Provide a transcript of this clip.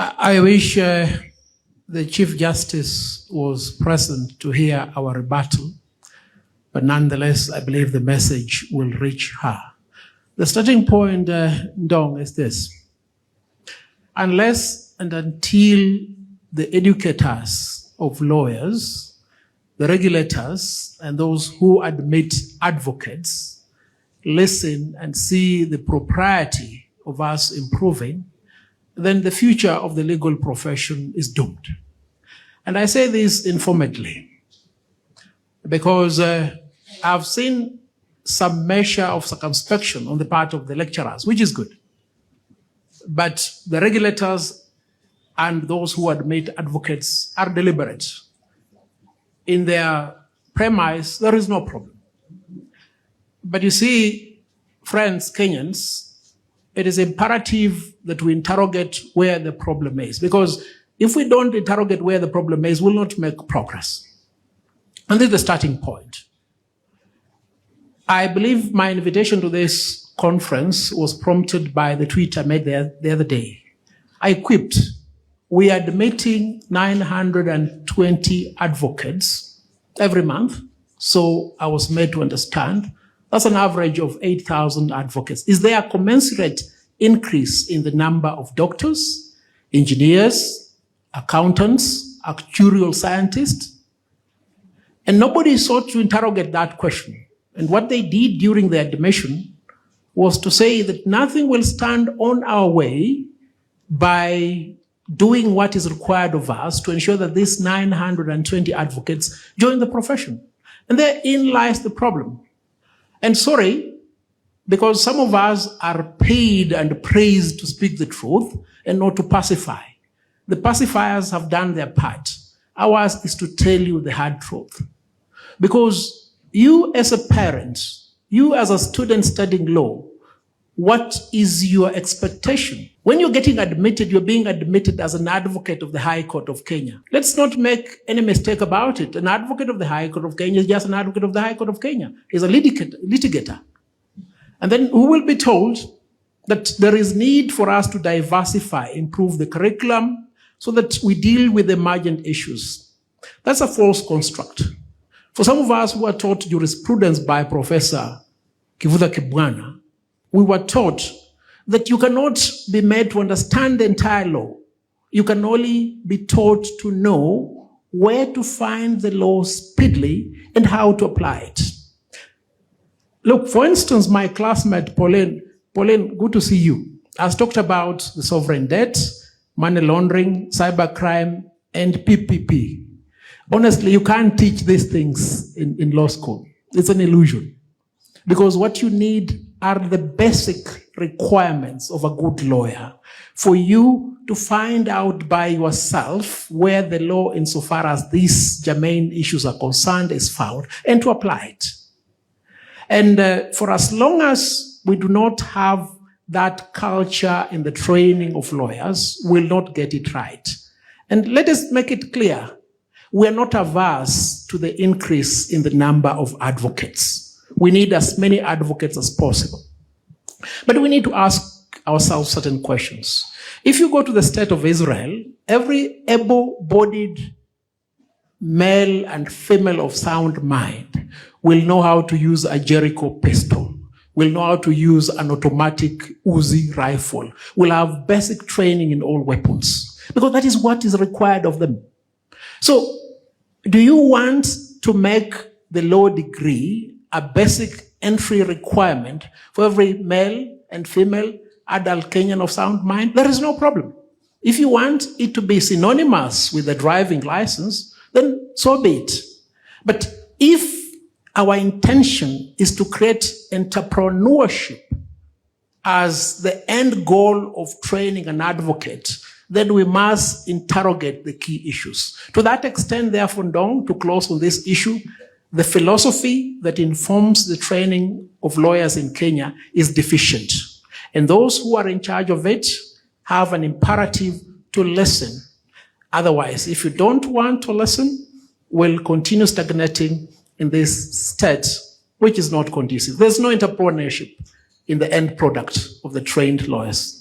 I wish the Chief Justice was present to hear our rebuttal, but nonetheless, I believe the message will reach her. The starting point, Ndong, is this. Unless and until the educators of lawyers, the regulators, and those who admit advocates listen and see the propriety of us improving, then the future of the legal profession is doomed. And I say this informally because I've seen some measure of circumspection on the part of the lecturers, which is good. But the regulators and those who admit advocates are deliberate. In their premise, there is no problem. But you see, friends, Kenyans, it is imperative that we interrogate where the problem is. Because if we don't interrogate where the problem is, we'll not make progress. And this is the starting point. I believe my invitation to this conference was prompted by the tweet I made the other day. I quipped, we are admitting 920 advocates every month. So I was made to understand that's an average of 8,000 advocates. Is there a commensurate increase in the number of doctors, engineers, accountants, actuarial scientists? And nobody sought to interrogate that question. And what they did during the admission was to say that nothing will stand on our way by doing what is required of us to ensure that these 920 advocates join the profession. And therein lies the problem. And sorry, because some of us are paid and praised to speak the truth and not to pacify. The pacifiers have done their part. Ours is to tell you the hard truth. Because you as a parent, you as a student studying law, what is your expectation? When you're getting admitted, you're being admitted as an advocate of the High Court of Kenya. Let's not make any mistake about it. An advocate of the High Court of Kenya is just an advocate of the High Court of Kenya. He's a litigator. And then who will be told that there is need for us to diversify, improve the curriculum so that we deal with emergent issues. That's a false construct. For some of us who are taught jurisprudence by Professor Kivuta Kibwana, we were taught that you cannot be made to understand the entire law. You can only be taught to know where to find the law speedily and how to apply it. Look, for instance, my classmate, Pauline, good to see you, has talked about the sovereign debt, money laundering, cybercrime, and PPP. Honestly, you can't teach these things in law school. It's an illusion. Because what you need are the basic requirements of a good lawyer for you to find out by yourself where the law, insofar as these germane issues are concerned, is found, and to apply it. And for as long as we do not have that culture in the training of lawyers, we'll not get it right. And let us make it clear, we are not averse to the increase in the number of advocates. We need as many advocates as possible. But we need to ask ourselves certain questions. If you go to the state of Israel, every able-bodied male and female of sound mind will know how to use a Jericho pistol, will know how to use an automatic Uzi rifle, will have basic training in all weapons, because that is what is required of them. So, do you want to make the law degree a basic entry requirement for every male and female adult Kenyan of sound mind? There is no problem. If you want it to be synonymous with a driving license, then so be it. But if our intention is to create entrepreneurship as the end goal of training an advocate, then we must interrogate the key issues. To that extent, therefore, Ndong, to close on this issue, the philosophy that informs the training of lawyers in Kenya is deficient. And those who are in charge of it have an imperative to listen. Otherwise, if you don't want to listen, we'll continue stagnating in this state, which is not conducive. There's no entrepreneurship in the end product of the trained lawyers.